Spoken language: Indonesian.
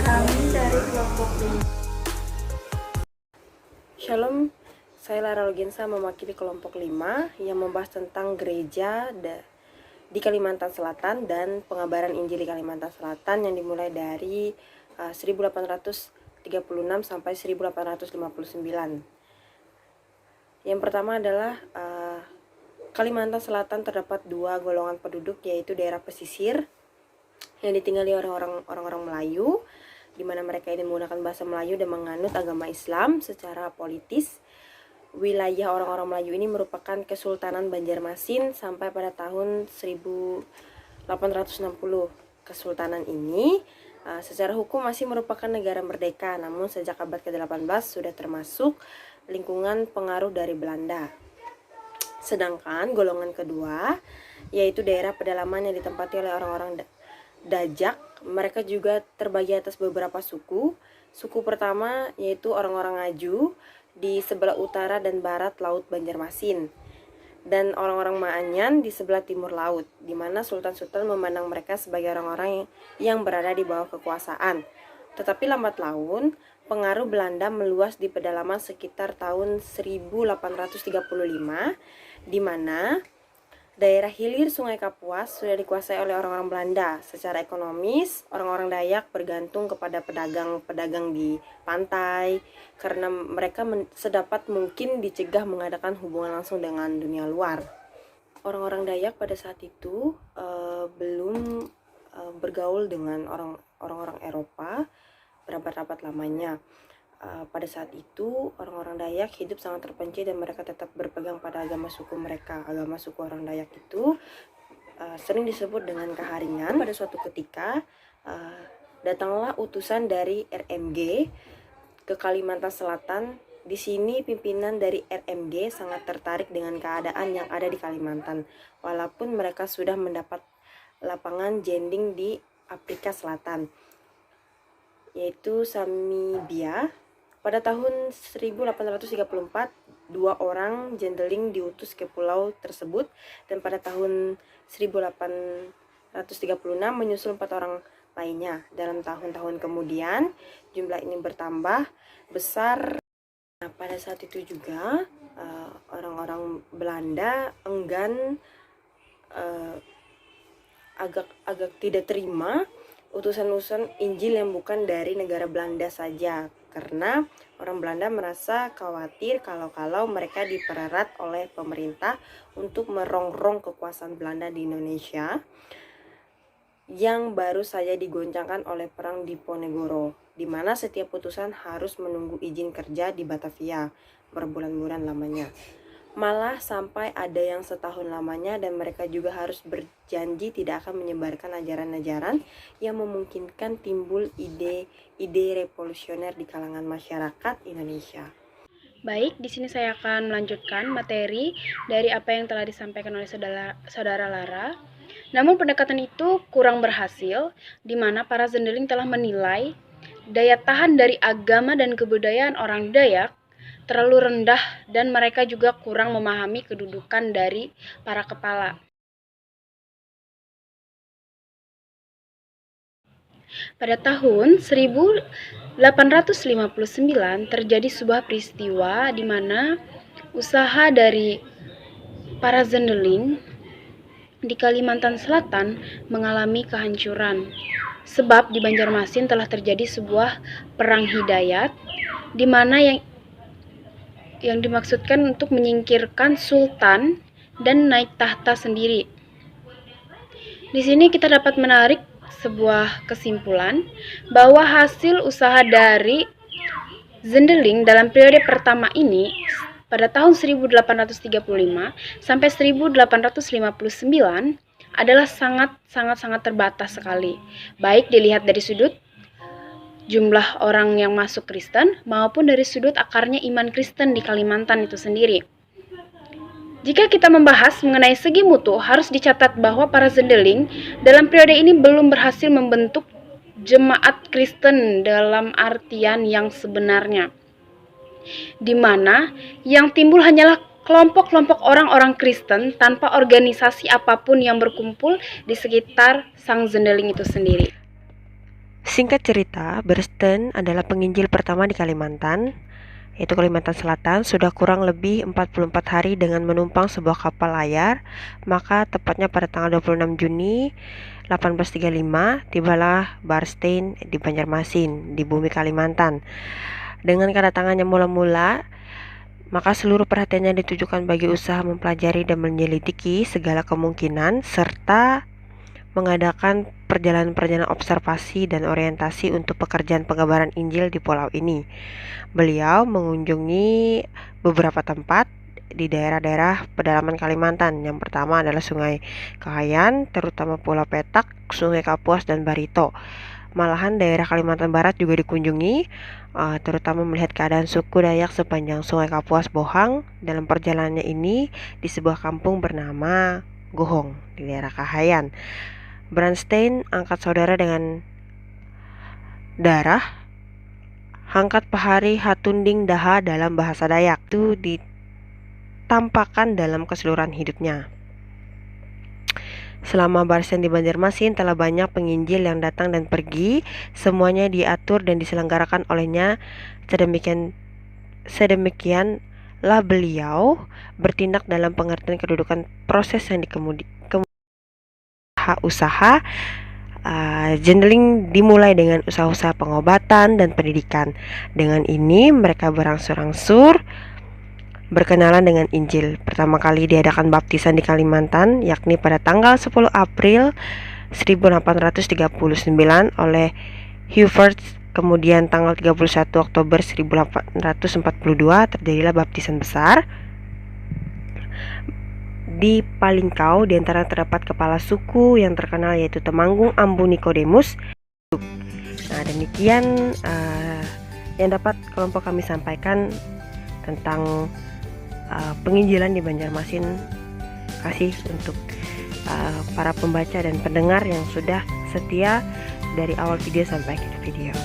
Kami dari kelompok 5. Shalom, saya Lara Logensa mewakili kelompok 5 yang membahas tentang gereja di Kalimantan Selatan dan pengabaran Injil di Kalimantan Selatan yang dimulai dari 1836 sampai 1859. Yang pertama adalah Kalimantan Selatan terdapat dua golongan penduduk, yaitu daerah pesisir yang ditinggali orang-orang Melayu, di mana mereka ini menggunakan bahasa Melayu dan menganut agama Islam. Secara politis, wilayah orang-orang Melayu ini merupakan Kesultanan Banjarmasin sampai pada tahun 1860. Kesultanan ini secara hukum masih merupakan negara merdeka, namun sejak abad ke-18 sudah termasuk lingkungan pengaruh dari Belanda. Sedangkan golongan kedua, yaitu daerah pedalaman yang ditempati oleh orang-orang Dajak, mereka juga terbagi atas beberapa suku. Suku pertama yaitu orang-orang Ngaju di sebelah utara dan barat Laut Banjarmasin, dan orang-orang Maanyan di sebelah timur laut, di mana sultan-sultan memandang mereka sebagai orang-orang yang berada di bawah kekuasaan. Tetapi lambat laun, pengaruh Belanda meluas di pedalaman sekitar tahun 1835, di mana daerah hilir Sungai Kapuas sudah dikuasai oleh orang-orang Belanda. Secara ekonomis, orang-orang Dayak bergantung kepada pedagang-pedagang di pantai karena mereka sedapat mungkin dicegah mengadakan hubungan langsung dengan dunia luar. Orang-orang Dayak pada saat itu belum bergaul dengan orang-orang Eropa berabad-abad lamanya. Pada saat itu orang-orang Dayak hidup sangat terpencil dan mereka tetap berpegang pada agama suku mereka. Agama suku orang Dayak itu sering disebut dengan Kaharingan. Pada suatu ketika datanglah utusan dari RMG ke Kalimantan Selatan. Di sini pimpinan dari RMG sangat tertarik dengan keadaan yang ada di Kalimantan, walaupun mereka sudah mendapat lapangan jending di Afrika Selatan, yaitu Samibia. Pada tahun 1834, dua orang jendeling diutus ke pulau tersebut, dan pada tahun 1836 menyusul 4 orang lainnya. Dalam tahun-tahun kemudian, jumlah ini bertambah besar. Nah, pada saat itu juga orang-orang Belanda enggan, agak tidak terima utusan-utusan Injil yang bukan dari negara Belanda saja, karena orang Belanda merasa khawatir kalau mereka dipererat oleh pemerintah untuk merongrong kekuasaan Belanda di Indonesia yang baru saja digoncangkan oleh perang Diponegoro, di mana setiap utusan harus menunggu izin kerja di Batavia berbulan-bulan lamanya. Malah sampai ada yang setahun lamanya, dan mereka juga harus berjanji tidak akan menyebarkan ajaran-ajaran yang memungkinkan timbul ide-ide revolusioner di kalangan masyarakat Indonesia. Baik, di sini saya akan melanjutkan materi dari apa yang telah disampaikan oleh saudara Lara. Namun pendekatan itu kurang berhasil, di mana para zendeling telah menilai daya tahan dari agama dan kebudayaan orang Dayak terlalu rendah, dan mereka juga kurang memahami kedudukan dari para kepala. Pada tahun 1859 terjadi sebuah peristiwa di mana usaha dari para zendeling di Kalimantan Selatan mengalami kehancuran. Sebab di Banjarmasin telah terjadi sebuah perang hidayat, di mana yang dimaksudkan untuk menyingkirkan sultan dan naik tahta sendiri. Di sini kita dapat menarik sebuah kesimpulan bahwa hasil usaha dari zendeling dalam periode pertama ini pada tahun 1835 sampai 1859 adalah sangat terbatas sekali, baik dilihat dari sudut jumlah orang yang masuk Kristen maupun dari sudut akarnya iman Kristen di Kalimantan itu sendiri. Jika kita membahas mengenai segi mutu, harus dicatat bahwa para zendeling dalam periode ini belum berhasil membentuk jemaat Kristen dalam artian yang sebenarnya, di mana yang timbul hanyalah kelompok-kelompok orang-orang Kristen tanpa organisasi apapun yang berkumpul di sekitar sang zendeling itu sendiri. Singkat cerita, Bernstein adalah penginjil pertama di Kalimantan, yaitu Kalimantan Selatan, sudah kurang lebih 44 hari dengan menumpang sebuah kapal layar. Maka tepatnya pada tanggal 26 Juni 1835, tibalah Bernstein di Banjarmasin, di bumi Kalimantan. Dengan kedatangannya mula-mula, maka seluruh perhatiannya ditujukan bagi usaha mempelajari dan menyelidiki segala kemungkinan, serta mengadakan perjalanan-perjalanan observasi dan orientasi untuk pekerjaan pengabaran Injil di pulau ini. Beliau mengunjungi beberapa tempat di daerah-daerah pedalaman Kalimantan. Yang pertama adalah Sungai Kahayan, terutama Pulau Petak, Sungai Kapuas, dan Barito. Malahan daerah Kalimantan Barat juga dikunjungi, terutama melihat keadaan suku Dayak sepanjang Sungai Kapuas Bohang. Dalam perjalanannya ini di sebuah kampung bernama Gohong di daerah Kahayan, Bernstein angkat saudara dengan darah Hangkat Pahari Hatunding Daha dalam bahasa Dayak. Itu ditampakkan dalam keseluruhan hidupnya. Selama Bernstein di Banjarmasin telah banyak penginjil yang datang dan pergi. Semuanya diatur dan diselenggarakan olehnya. Sedemikianlah beliau bertindak dalam pengertian kedudukan proses yang usaha Jendeling dimulai dengan usaha-usaha pengobatan dan pendidikan. Dengan ini mereka berangsur-angsur berkenalan dengan Injil. Pertama kali diadakan baptisan di Kalimantan, yakni pada tanggal 10 April 1839 oleh Hubert. Kemudian tanggal 31 Oktober 1842 terjadilah baptisan besar. Di Palingkau diantara terdapat kepala suku yang terkenal yaitu Temanggung Ambu Nikodemus. Nah, demikian yang dapat kelompok kami sampaikan tentang penginjilan di Banjarmasin. Kasih untuk para pembaca dan pendengar yang sudah setia dari awal video sampai akhir video.